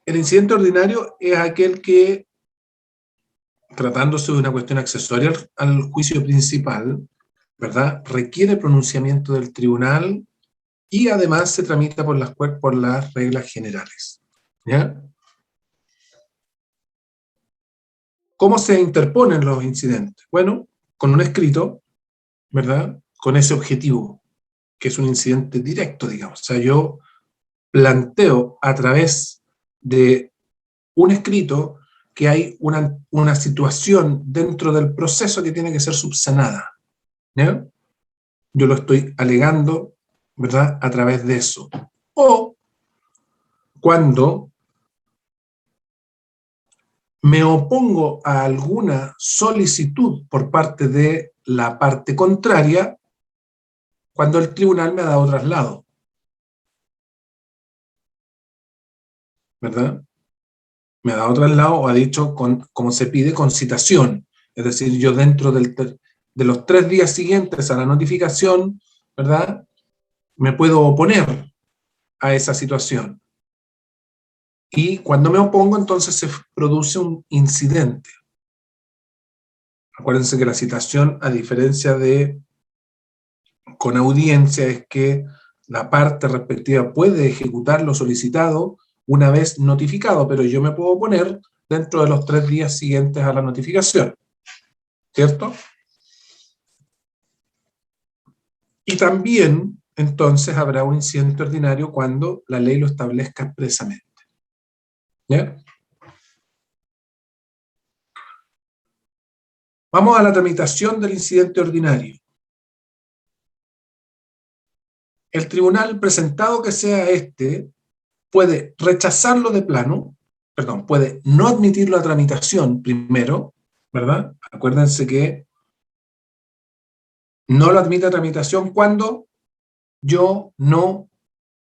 El incidente ordinario es aquel que, tratándose de una cuestión accesoria al juicio principal, ¿verdad?, requiere pronunciamiento del tribunal y además se tramita por las reglas generales. ¿Ya? ¿Cómo se interponen los incidentes? Bueno, con un escrito, ¿verdad?, con ese objetivo, que es un incidente directo, digamos. O sea, yo planteo a través de un escrito que hay una situación dentro del proceso que tiene que ser subsanada. ¿Ya? Yo lo estoy alegando, ¿verdad?, a través de eso. O cuando me opongo a alguna solicitud por parte de la parte contraria, cuando el tribunal me ha dado traslado. ¿Verdad? Me ha dado traslado o ha dicho, como se pide, con citación. Es decir, yo dentro de los 3 días siguientes a la notificación, ¿verdad?, me puedo oponer a esa situación. Y cuando me opongo, entonces se produce un incidente. Acuérdense que la citación, a diferencia de con audiencia, es que la parte respectiva puede ejecutar lo solicitado una vez notificado, pero yo me puedo oponer dentro de los 3 días siguientes a la notificación. ¿Cierto? Y también, entonces, habrá un incidente ordinario cuando la ley lo establezca expresamente. ¿Ya? Vamos a la tramitación del incidente ordinario. El tribunal, presentado que sea este, puede rechazarlo de plano, perdón, puede no admitir la tramitación primero, ¿verdad? Acuérdense que no lo admite a tramitación cuando yo no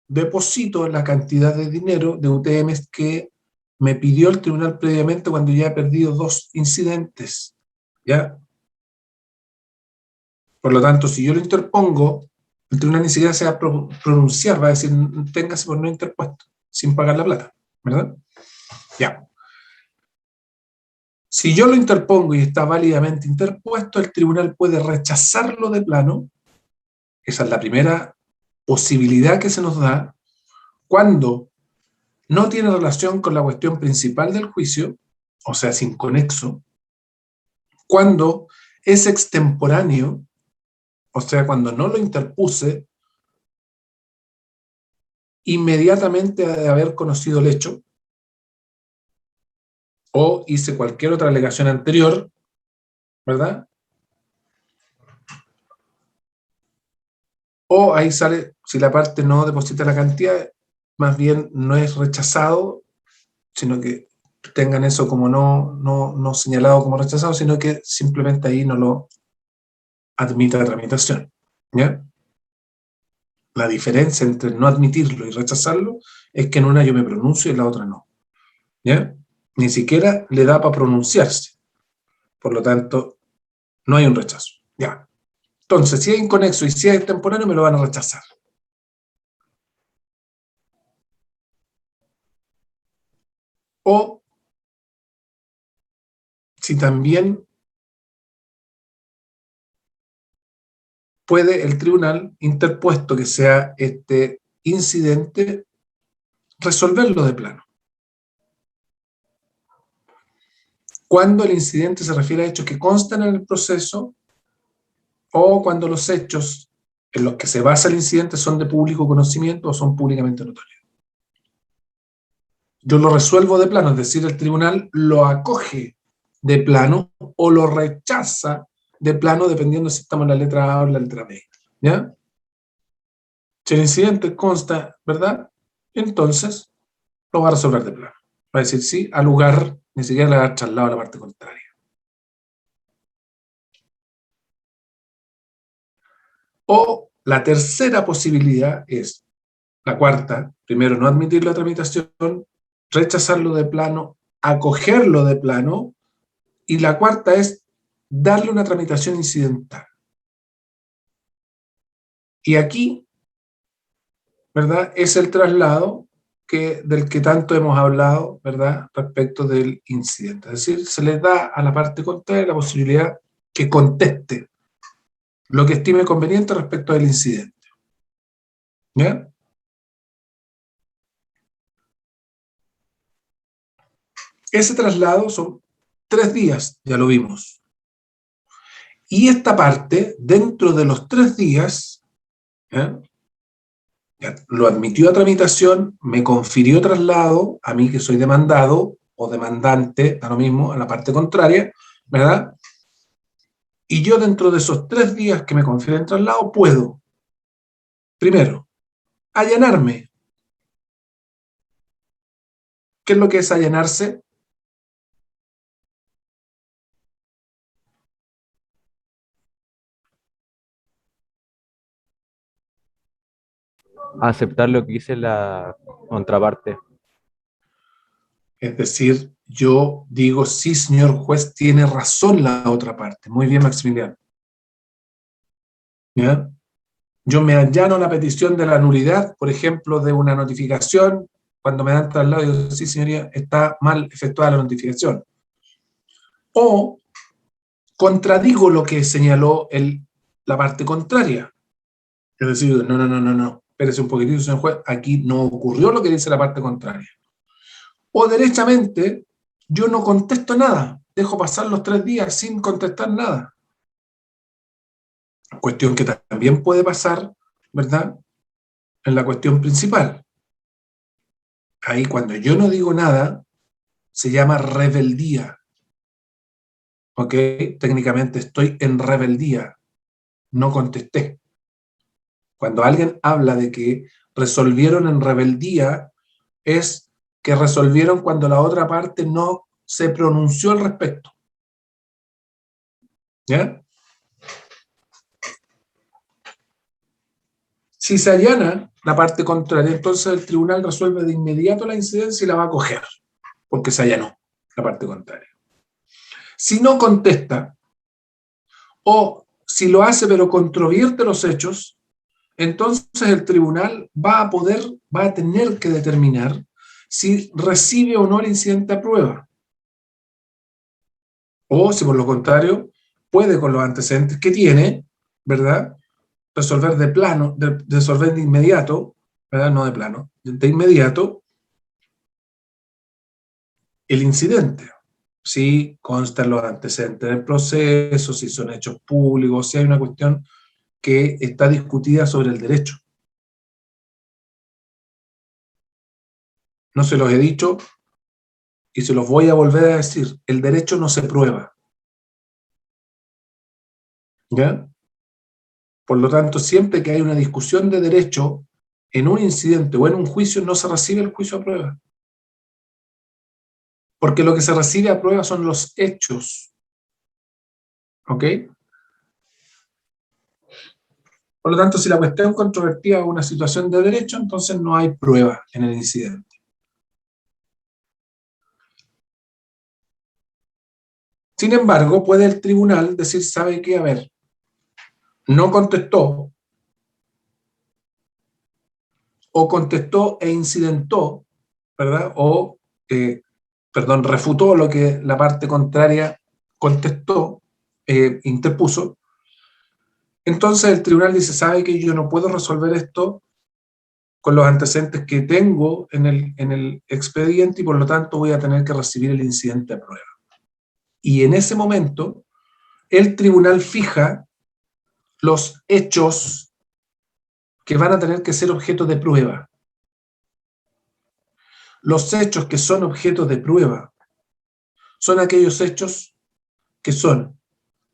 deposito la cantidad de dinero de UTMs que me pidió el tribunal previamente cuando ya he perdido 2 incidentes, ¿ya? Por lo tanto, si yo lo interpongo, el tribunal ni siquiera se va a pronunciar, va a decir, téngase por no interpuesto, sin pagar la plata, ¿verdad? Ya. Si yo lo interpongo y está válidamente interpuesto, el tribunal puede rechazarlo de plano. Esa es la primera posibilidad que se nos da cuando no tiene relación con la cuestión principal del juicio, o sea, es inconexo, cuando es extemporáneo, o sea, cuando no lo interpuse inmediatamente de haber conocido el hecho, o hice cualquier otra alegación anterior, ¿verdad? O ahí sale, si la parte no deposita la cantidad, más bien no es rechazado, sino que tengan eso como no señalado como rechazado, sino que simplemente ahí no lo admite la tramitación. ¿Ya? La diferencia entre no admitirlo y rechazarlo es que en una yo me pronuncio y en la otra no. ¿Ya? Ni siquiera le da para pronunciarse. Por lo tanto, no hay un rechazo. ¿Ya? Entonces, si es inconexo y si es extemporáneo, me lo van a rechazar. O si también puede el tribunal, interpuesto que sea este incidente, resolverlo de plano. Cuando el incidente se refiere a hechos que constan en el proceso o cuando los hechos en los que se basa el incidente son de público conocimiento o son públicamente notorios. Yo lo resuelvo de plano, es decir, el tribunal lo acoge de plano o lo rechaza de plano dependiendo si estamos en la letra A o en la letra B. ¿Ya? Si el incidente consta, ¿verdad? Entonces lo va a resolver de plano. Va a decir sí, al lugar, ni siquiera le va a dar traslado a la parte contraria. O la tercera posibilidad es, la cuarta, primero no admitir la tramitación, rechazarlo de plano, acogerlo de plano, y la cuarta es darle una tramitación incidental. Y aquí, ¿verdad?, es el traslado del que tanto hemos hablado, ¿verdad?, respecto del incidente. Es decir, se le da a la parte contraria la posibilidad que conteste lo que estime conveniente respecto del incidente. ¿Ya? Ese traslado son 3 días, ya lo vimos. Y esta parte, dentro de los 3 días, ¿ya?, lo admitió a tramitación, me confirió traslado, a mí que soy demandado o demandante, da lo mismo, a la parte contraria, ¿verdad? Y yo dentro de esos 3 días que me confieren traslado puedo, primero, allanarme. ¿Qué es lo que es allanarse? Aceptar lo que dice la contraparte. Es decir, yo digo, sí, señor juez, tiene razón la otra parte. Muy bien, Maximiliano. ¿Ya? Yo me allano la petición de la nulidad, por ejemplo, de una notificación, cuando me dan traslado, digo, sí, señoría, está mal efectuada la notificación. O contradigo lo que señaló la parte contraria. Es decir, no, espérese un poquitito, señor juez, aquí no ocurrió lo que dice la parte contraria. O derechamente, yo no contesto nada, dejo pasar los 3 días sin contestar nada. Cuestión que también puede pasar, ¿verdad?, en la cuestión principal. Ahí cuando yo no digo nada, se llama rebeldía. ¿Ok? Técnicamente estoy en rebeldía, no contesté. Cuando alguien habla de que resolvieron en rebeldía, es que resolvieron cuando la otra parte no se pronunció al respecto. ¿Ya? Si se allana la parte contraria, entonces el tribunal resuelve de inmediato la incidencia y la va a coger, porque se allanó la parte contraria. Si no contesta, o si lo hace pero controvierte los hechos, entonces el tribunal va a tener que determinar si recibe o no el incidente a prueba. O si por lo contrario, puede con los antecedentes que tiene, ¿verdad?, resolver resolver de inmediato, ¿verdad?, no de plano, de inmediato el incidente. Si constan los antecedentes del proceso, si son hechos públicos, si hay una cuestión que está discutida sobre el derecho. No se los he dicho y se los voy a volver a decir. El derecho no se prueba. ¿Ya? Por lo tanto, siempre que hay una discusión de derecho en un incidente o en un juicio, no se recibe el juicio a prueba. Porque lo que se recibe a prueba son los hechos. ¿Ok? Por lo tanto, si la cuestión controvertida es una situación de derecho, entonces no hay prueba en el incidente. Sin embargo, puede el tribunal decir, ¿sabe qué? A ver, no contestó, o contestó e incidentó, ¿verdad? O, refutó lo que la parte contraria contestó, interpuso. Entonces el tribunal dice, ¿sabe que yo no puedo resolver esto con los antecedentes que tengo en el expediente y por lo tanto voy a tener que recibir el incidente a prueba? Y en ese momento, el tribunal fija los hechos que van a tener que ser objeto de prueba. Los hechos que son objeto de prueba son aquellos hechos que son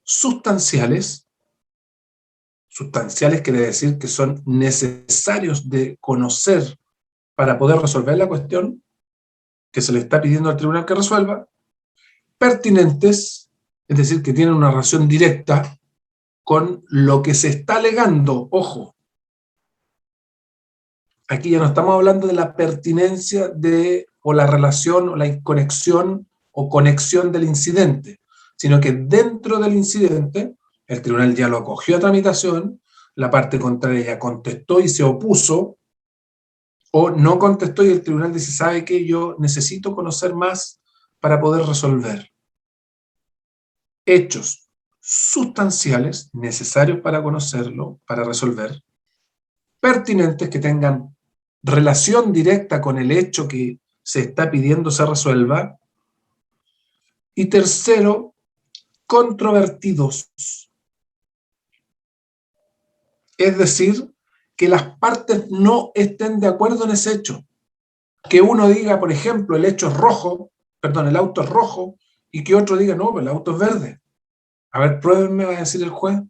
sustanciales. Sustanciales quiere decir que son necesarios de conocer para poder resolver la cuestión que se le está pidiendo al tribunal que resuelva. Pertinentes, es decir, que tienen una relación directa con lo que se está alegando. Ojo, aquí ya no estamos hablando de la pertinencia o la relación o la conexión o conexión del incidente, sino que dentro del incidente el tribunal ya lo acogió a tramitación, la parte contraria ya contestó y se opuso, O no contestó y el tribunal dice, ¿sabe qué? Yo necesito conocer más para poder resolver. Hechos sustanciales necesarios para conocerlo, para resolver, pertinentes que tengan relación directa con el hecho que se está pidiendo se resuelva, y tercero, controvertidos. Es decir, que las partes no estén de acuerdo en ese hecho. Que uno diga, por ejemplo, el hecho es rojo, perdón, el auto es rojo, y que otro diga, no, el auto es verde. A ver, pruébenme, va a decir el juez,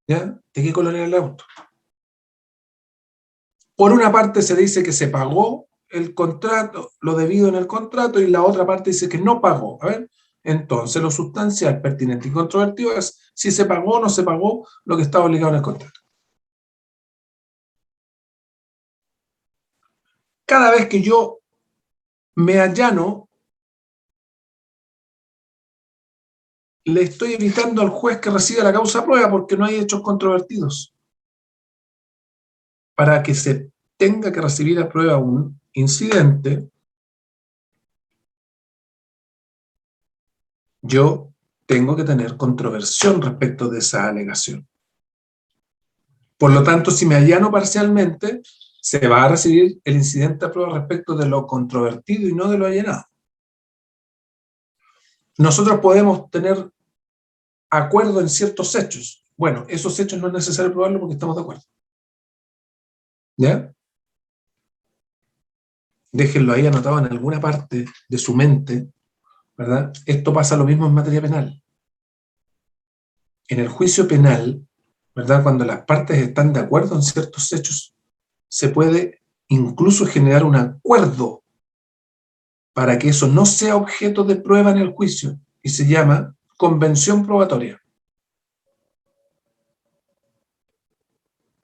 ¿ya? ¿De qué color era el auto? Por una parte se dice que se pagó el contrato, lo debido en el contrato, y la otra parte dice que no pagó. A ver, entonces lo sustancial, pertinente y controvertido es si se pagó o no se pagó lo que estaba obligado en el contrato. Cada vez que yo me allano, le estoy evitando al juez que reciba la causa a prueba porque no hay hechos controvertidos. Para que se tenga que recibir a prueba un incidente, yo tengo que tener controversión respecto de esa alegación. Por lo tanto, si me allano parcialmente, se va a recibir el incidente a prueba respecto de lo controvertido y no de lo allanado. Nosotros podemos tener acuerdo en ciertos hechos. Bueno, esos hechos no es necesario probarlos porque estamos de acuerdo. ¿Ya? Déjenlo ahí anotado en alguna parte de su mente, ¿verdad? Esto pasa lo mismo en materia penal. En el juicio penal, ¿verdad? Cuando las partes están de acuerdo en ciertos hechos, se puede incluso generar un acuerdo para que eso no sea objeto de prueba en el juicio, y se llama convención probatoria.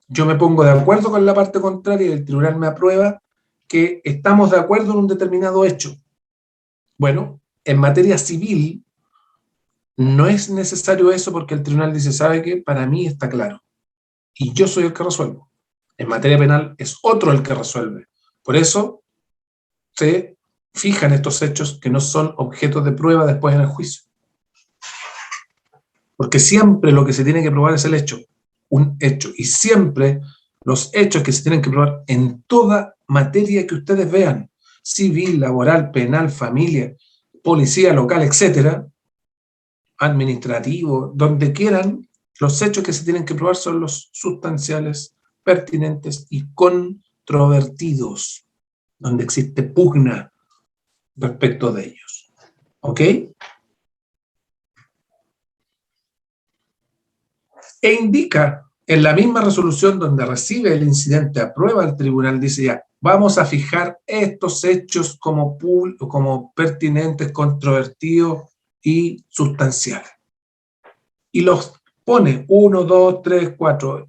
Yo me pongo de acuerdo con la parte contraria y el tribunal me aprueba que estamos de acuerdo en un determinado hecho. Bueno, en materia civil no es necesario eso porque el tribunal dice, ¿sabe qué? Para mí está claro. Y yo soy el que resuelvo. En materia penal es otro el que resuelve. Por eso se fijan estos hechos que no son objetos de prueba después en el juicio. Porque siempre lo que se tiene que probar es el hecho, un hecho. Y siempre los hechos que se tienen que probar en toda materia que ustedes vean, civil, laboral, penal, familia, policía local, etcétera, administrativo, donde quieran, los hechos que se tienen que probar son los sustanciales, pertinentes y controvertidos, donde existe pugna respecto de ellos. ¿Ok? E indica en la misma resolución donde recibe el incidente, aprueba el tribunal, dice ya, vamos a fijar estos hechos como pertinentes, controvertidos y sustanciales. Y los pone 1, 2, 3, 4.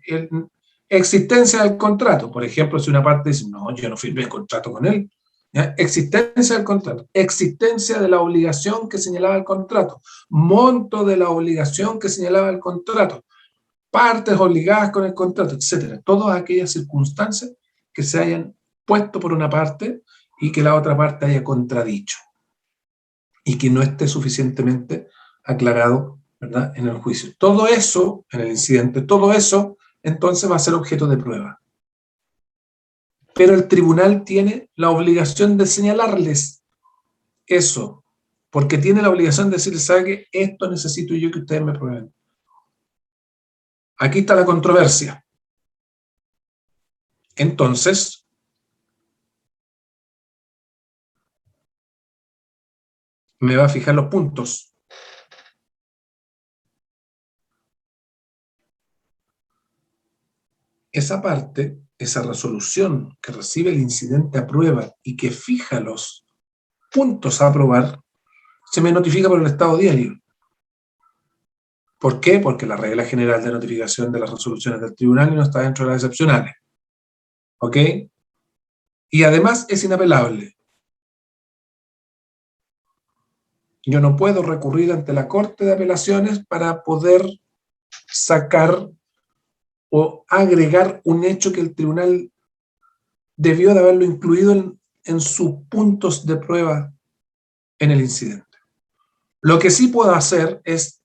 Existencia del contrato. Por ejemplo, si una parte dice, no, yo no firmé contrato con él. ¿Ya? Existencia del contrato. Existencia de la obligación que señalaba el contrato. Monto de la obligación que señalaba el contrato. Partes obligadas con el contrato, etcétera. Todas aquellas circunstancias que se hayan puesto por una parte y que la otra parte haya contradicho y que no esté suficientemente aclarado, ¿verdad?, en el juicio. Todo eso, en el incidente, todo eso, entonces va a ser objeto de prueba. Pero el tribunal tiene la obligación de señalarles eso, porque tiene la obligación de decirles, ¿sabe qué? Esto necesito yo que ustedes me prueben. Aquí está la controversia. Entonces, me va a fijar los puntos. Esa parte, esa resolución que recibe el incidente a prueba y que fija los puntos a aprobar, se me notifica por el estado diario. ¿Por qué? Porque la regla general de notificación de las resoluciones del tribunal no está dentro de las excepcionales. ¿Ok? Y además es inapelable. Yo no puedo recurrir ante la Corte de Apelaciones para poder sacar o agregar un hecho que el tribunal debió de haberlo incluido en sus puntos de prueba en el incidente. Lo que sí puedo hacer es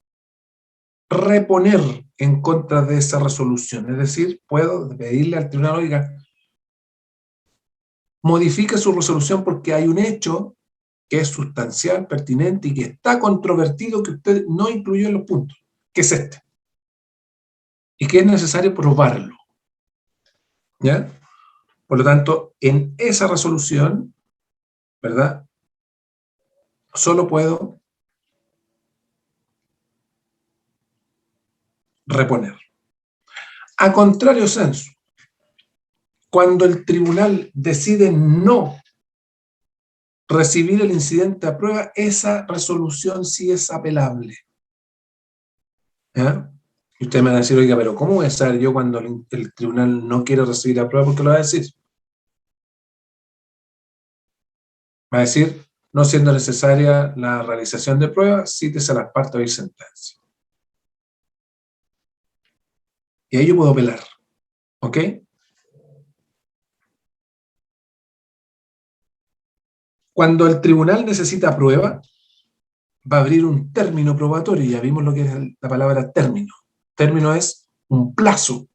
reponer en contra de esa resolución, es decir, puedo pedirle al tribunal, oiga, modifique su resolución porque hay un hecho que es sustancial, pertinente y que está controvertido que usted no incluyó en los puntos, que es este, y que es necesario probarlo, ¿ya? Por lo tanto, en esa resolución, ¿verdad? Solo puedo reponer. A contrario sensu, cuando el tribunal decide no recibir el incidente a prueba, esa resolución sí es apelable, ¿ya? Y usted me va a decir, oiga, pero ¿cómo voy a saber yo cuando el tribunal no quiere recibir la prueba? Porque lo va a decir. Va a decir, no siendo necesaria la realización de pruebas, cítese a las partes o sentencia. Y ahí yo puedo apelar, ¿ok? Cuando el tribunal necesita prueba, va a abrir un término probatorio. Ya vimos lo que es la palabra término. Término es un plazo,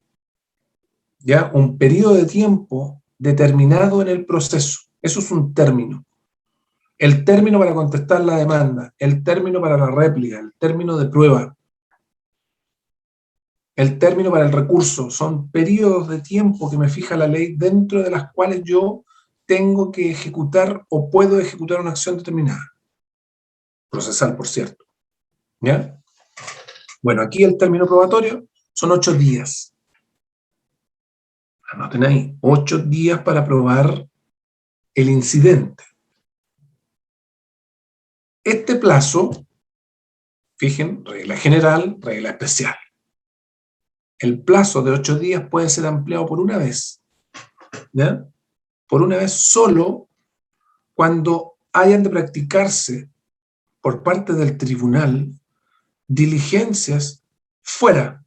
¿ya? Un periodo de tiempo determinado en el proceso. Eso es un término. El término para contestar la demanda, el término para la réplica, el término de prueba, el término para el recurso, son periodos de tiempo que me fija la ley dentro de las cuales yo tengo que ejecutar o puedo ejecutar una acción determinada. Procesal, por cierto. ¿Ya? Bueno, aquí el término probatorio son 8 días. Anoten ahí, 8 días para probar el incidente. Este plazo, fijen, regla general, regla especial. El plazo de 8 días puede ser ampliado por una vez, ¿ya? Por una vez solo cuando hayan de practicarse por parte del tribunal diligencias fuera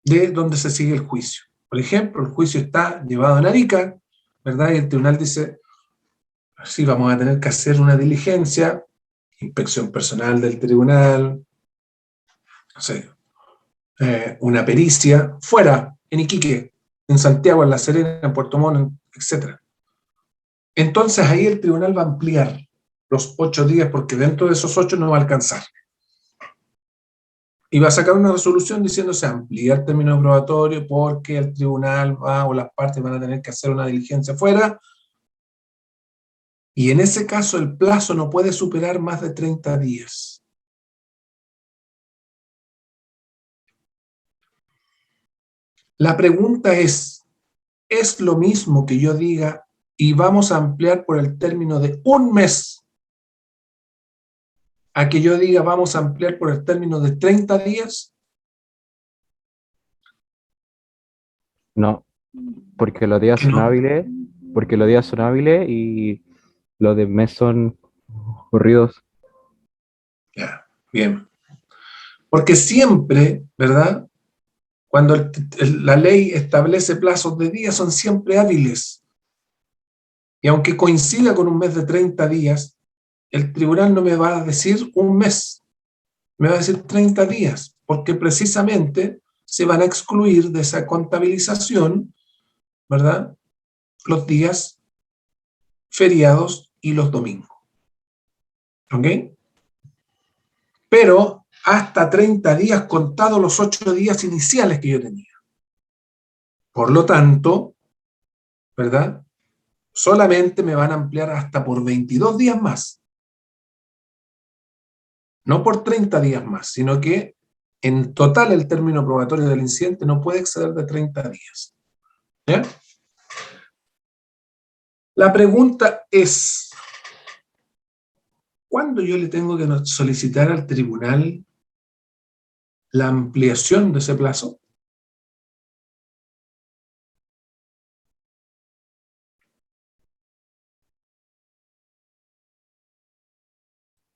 de donde se sigue el juicio. Por ejemplo, el juicio está llevado en Arica, ¿verdad? Y el tribunal dice, sí, vamos a tener que hacer una diligencia, inspección personal del tribunal, no sé, una pericia, fuera, en Iquique, en Santiago, en La Serena, en Puerto Montt, etc. Entonces ahí el tribunal va a ampliar los 8 días porque dentro de esos 8 no va a alcanzar. Y va a sacar una resolución diciendo se amplía el término probatorio porque el tribunal va o las partes van a tener que hacer una diligencia fuera. Y en ese caso el plazo no puede superar más de 30 días. La pregunta ¿es lo mismo que yo diga y vamos a ampliar por el término de un mes a que yo diga vamos a ampliar por el término de 30 días? No, porque los días Que son no. hábiles, porque los días son hábiles y los de mes son corridos. Ya, bien. Porque siempre, ¿verdad? Cuando la ley establece plazos de días, son siempre hábiles. Y aunque coincida con un mes de 30 días, el tribunal no me va a decir un mes, me va a decir 30 días, porque precisamente se van a excluir de esa contabilización, ¿verdad? Los días feriados y los domingos. ¿Ok? Pero hasta 30 días contados los 8 días iniciales que yo tenía. Por lo tanto, ¿verdad? Solamente me van a ampliar hasta por 22 días más. No por 30 días más, sino que en total el término probatorio del incidente no puede exceder de 30 días. ¿Ya? La pregunta es, ¿cuándo yo le tengo que solicitar al tribunal la ampliación de ese plazo?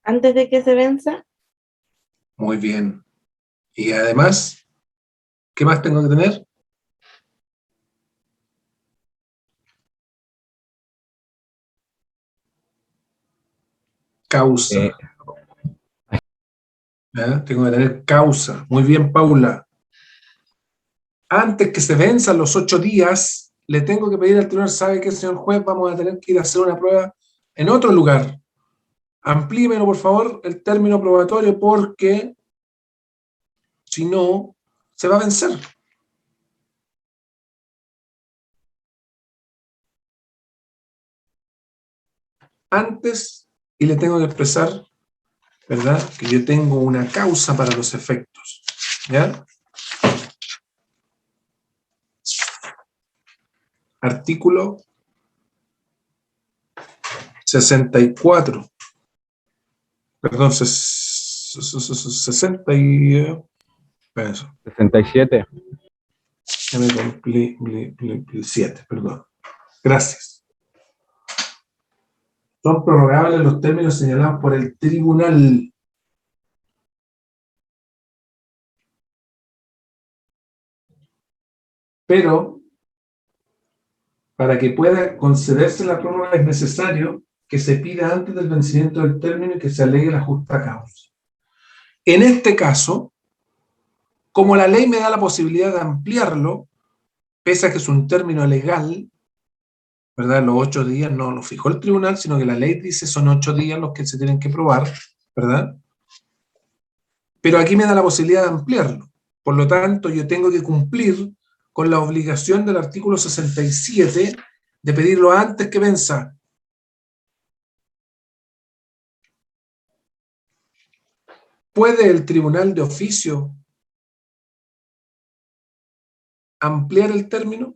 Antes de que se venza, Muy bien. Y además, ¿qué más tengo que tener? Causa. Eh, ¿Ya? Tengo que tener causa. Muy bien, Paula. Antes que se venzan los 8 días, le tengo que pedir al tribunal, ¿sabe qué, señor juez? Vamos a tener que ir a hacer una prueba en otro lugar. Amplímelo, por favor, el término probatorio, porque si no, se va a vencer. Antes, y le tengo que expresar, ¿verdad?, que yo tengo una causa para los efectos. ¿Ya? Artículo 64. Perdón, 60 y... Eso. 67. Ya me cumplí 7, perdón. Gracias. Son prorrogables los términos señalados por el tribunal. Pero, para que pueda concederse la prórroga es necesario que se pida antes del vencimiento del término y que se alegue la justa causa. En este caso, como la ley me da la posibilidad de ampliarlo, pese a que es un término legal, ¿verdad? Los 8 días no lo fijó el tribunal, sino que la ley dice son 8 días los que se tienen que probar, ¿verdad? Pero aquí me da la posibilidad de ampliarlo. Por lo tanto, yo tengo que cumplir con la obligación del artículo 67 de pedirlo antes que venza. ¿Puede el tribunal de oficio ampliar el término?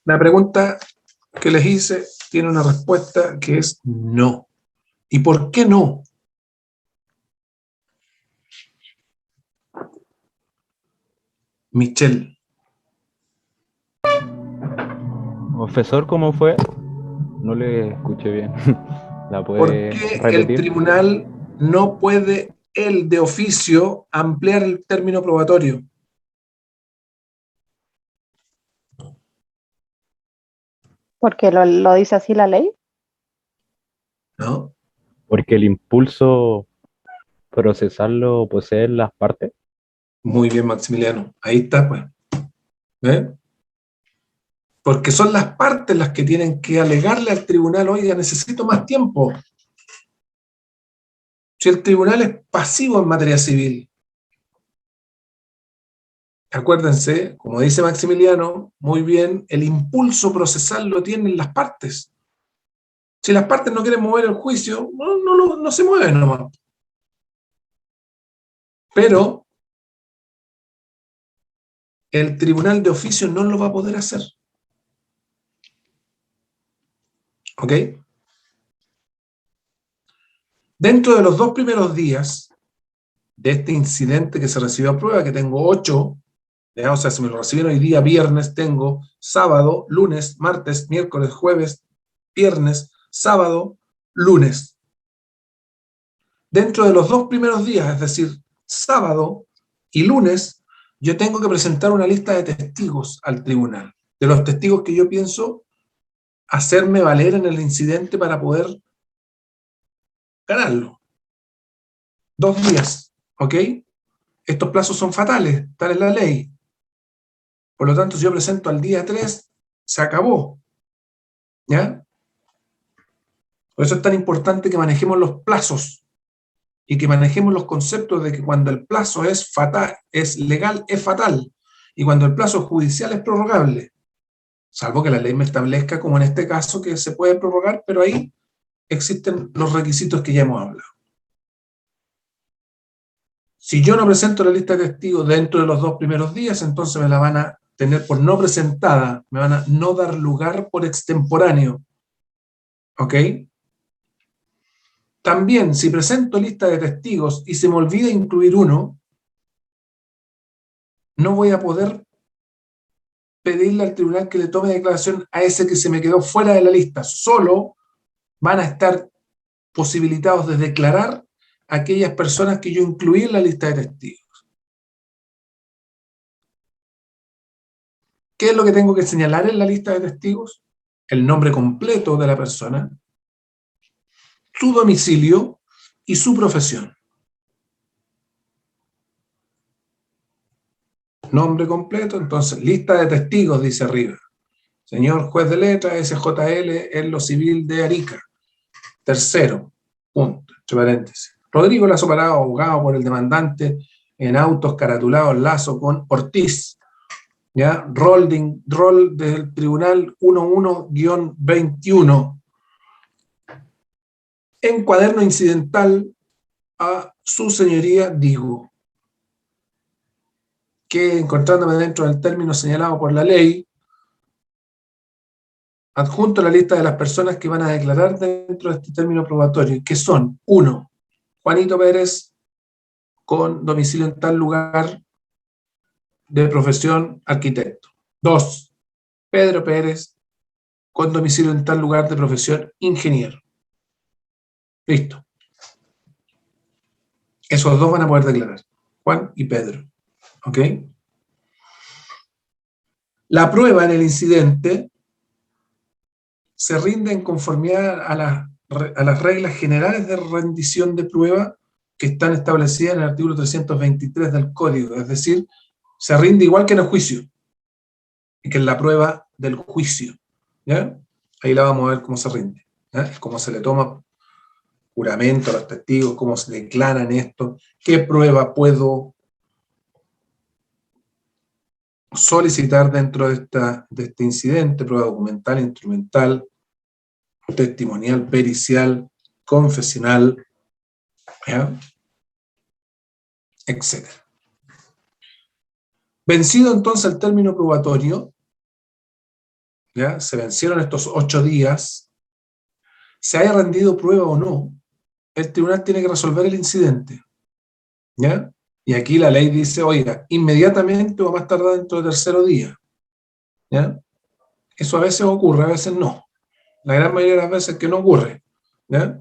La pregunta que les hice tiene una respuesta que es no. ¿Y por qué no? Michelle. Profesor, ¿cómo fue? No le escuché bien. ¿La ¿Por puede qué el repetir? tribunal no puede, el de oficio, ampliar el término probatorio? Porque lo dice así la ley. ¿No? Porque el impulso procesarlo posee las partes. Muy bien, Maximiliano. Ahí está, pues. ¿Eh? Porque son las partes las que tienen que alegarle al tribunal, oiga, necesito más tiempo. Si el tribunal es pasivo en materia civil, acuérdense, como dice Maximiliano, muy bien, el impulso procesal lo tienen las partes. Si las partes no quieren mover el juicio, no se mueven nomás. Pero el tribunal de oficio no lo va a poder hacer. ¿Ok? Dentro de los 2 primeros días de este incidente que se recibió a prueba, que tengo 8, ¿ya? O sea, si me lo recibieron hoy día, viernes, tengo sábado, lunes, martes, miércoles, jueves, viernes, sábado, lunes. Dentro de los 2 primeros días, es decir, sábado y lunes, yo tengo que presentar una lista de testigos al tribunal, de los testigos que yo pienso hacerme valer en el incidente para poder ganarlo. 2 días, ¿ok? Estos plazos son fatales, tal es la ley. Por lo tanto, si yo presento al día 3, se acabó. ¿Ya? Por eso es tan importante que manejemos los plazos y que manejemos los conceptos de que cuando el plazo es fatal, es legal, es fatal, y cuando el plazo judicial es prorrogable, salvo que la ley me establezca, como en este caso, que se puede prorrogar, pero ahí existen los requisitos que ya hemos hablado. Si yo no presento la lista de testigos dentro de los 2 primeros días, entonces me la van a tener por no presentada, me van a no dar lugar por extemporáneo. ¿Ok? También, si presento lista de testigos y se me olvida incluir uno, no voy a poder pedirle al tribunal que le tome declaración a ese que se me quedó fuera de la lista. Solo van a estar posibilitados de declarar a aquellas personas que yo incluí en la lista de testigos. ¿Qué es lo que tengo que señalar en la lista de testigos? El nombre completo de la persona, su domicilio y su profesión. Nombre completo, entonces, lista de testigos, dice arriba. Señor juez de letra, SJL, en lo civil de Arica. Tercero, punto, entre paréntesis. Rodrigo Lazo Parado, abogado por el demandante en autos caratulados Lazo con Ortiz. ¿Ya? Rol del tribunal 11-21. En cuaderno incidental a su señoría digo que encontrándome dentro del término señalado por la ley, adjunto la lista de las personas que van a declarar dentro de este término probatorio, que son: 1. Juanito Pérez, con domicilio en tal lugar, de profesión arquitecto. 2. Pedro Pérez, con domicilio en tal lugar, de profesión ingeniero. Listo. Esos dos van a poder declarar, Juan y Pedro. ¿Ok? La prueba en el incidente se rinde en conformidad a las reglas generales de rendición de prueba que están establecidas en el artículo 323 del Código, es decir, se rinde igual que en el juicio, y que en la prueba del juicio. ¿Ya? Ahí la vamos a ver cómo se rinde, ¿ya? Cómo se le toma juramento a los testigos, cómo se declaran esto, qué prueba puedo solicitar dentro de este incidente, prueba documental, instrumental, testimonial, pericial, confesional, ¿ya? Etcétera. Vencido entonces el término probatorio, ¿ya? Se vencieron estos 8 días, se haya rendido prueba o no, el tribunal tiene que resolver el incidente, ¿ya? Y aquí la ley dice, oiga, inmediatamente o más tardar dentro del tercer día, ¿ya? Eso a veces ocurre, a veces no. La gran mayoría de las veces que no ocurre, ¿ya?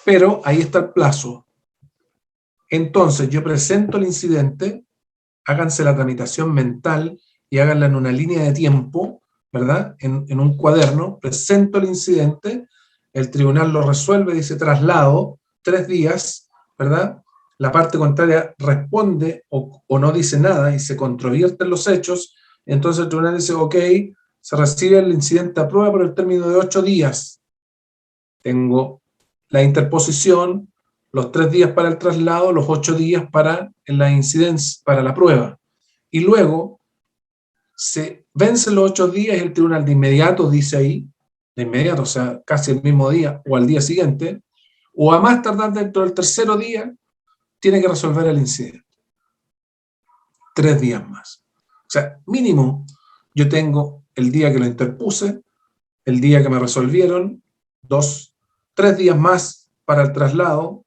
Pero ahí está el plazo. Entonces yo presento el incidente, háganse la tramitación mental y háganla en una línea de tiempo, ¿verdad? En un cuaderno, presento el incidente, el tribunal lo resuelve, dice traslado, 3 días, ¿verdad? La parte contraria responde o no dice nada y se controvierten los hechos, entonces el tribunal dice, ok, se recibe el incidente a prueba por el término de 8 días. Tengo la interposición, los 3 días para el traslado, los 8 días para la incidencia, para la prueba. Y luego se vencen los 8 días y el tribunal de inmediato dice ahí, de inmediato, o sea, casi el mismo día o al día siguiente, o a más tardar dentro del tercer día, tiene que resolver el incidente. 3 días más. O sea, mínimo, yo tengo el día que lo interpuse, el día que me resolvieron, 3 días más para el traslado,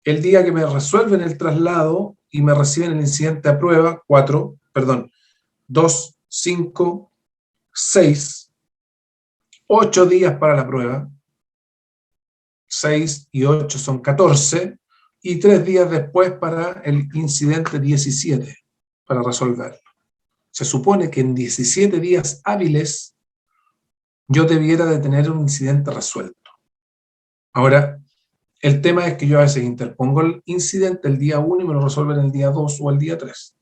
el día que me resuelven el traslado y me reciben el incidente a prueba, 2, 5, 6, 8 días para la prueba, 6 y 8 son 14, y 3 días después para el incidente 17, para resolverlo. Se supone que en 17 días hábiles yo debiera de tener un incidente resuelto. Ahora, el tema es que yo a veces interpongo el incidente el día 1 y me lo resuelven el día 2 o el día 3.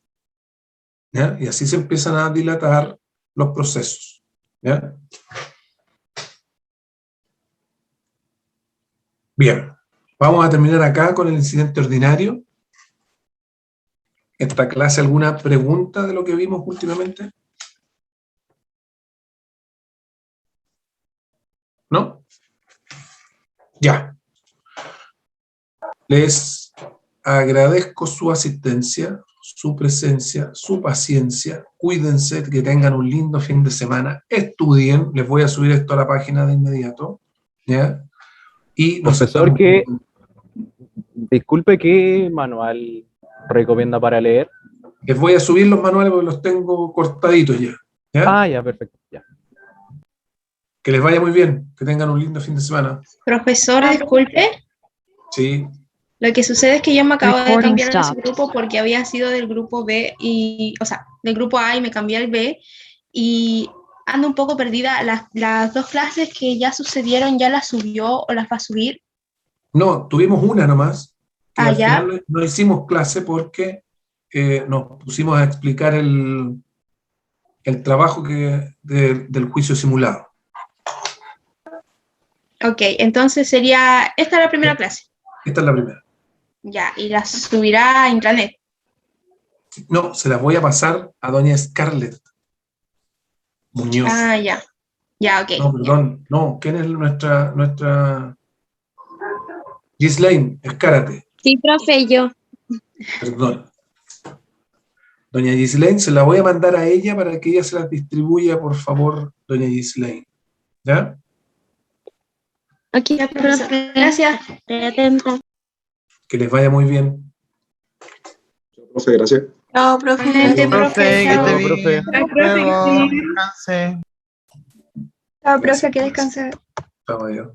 ¿Ya? Y así se empiezan a dilatar los procesos. ¿Ya? Bien, vamos a terminar acá con el incidente ordinario. ¿Esta clase alguna pregunta de lo que vimos últimamente? ¿No? Ya. Les agradezco su asistencia, su presencia, su paciencia. Cuídense, que tengan un lindo fin de semana. Estudien. Les voy a subir esto a la página de inmediato. ¿Ya? Y Profesor, disculpe, ¿qué manual recomienda para leer? les voy a subir los manuales porque los tengo cortaditos ya. ¿Ya? Ah, ya, perfecto. Ya. Que les vaya muy bien, que tengan un lindo fin de semana. Profesor, disculpe. Sí, Lo que sucede es que yo me acabo de Recording cambiar a ese stopped. grupo porque había sido del grupo B y, o sea, del grupo A y me cambié al B y ando un poco perdida. Las dos clases que ya sucedieron, ¿ya las subió o las va a subir? no, tuvimos una nomás, que Ah, al ya. final no hicimos clase porque nos pusimos a explicar el trabajo del juicio simulado. Ok, entonces sería, esta es la primera clase. Esta es la primera. Ya, y la subirá a intranet. No, se las voy a pasar a doña Scarlett Muñoz. Ah, ya. Ya, ok. No, perdón, no, ¿quién es nuestra Ghislaine? Escárate, Sí, profe, yo. perdón. Doña Ghislaine, se la voy a mandar a ella para que ella se las distribuya, por favor, doña Ghislaine. ¿Ya? Ok, Ya, profesor. profe. Gracias. Estoy atenta. Que les vaya muy bien. Profe, gracias. Chao, profe. Profe, que Chao. esté bien. Chao, Hasta profe, que luego. esté bien. Descanse. Chao, profe, que descanse. Chao, adiós.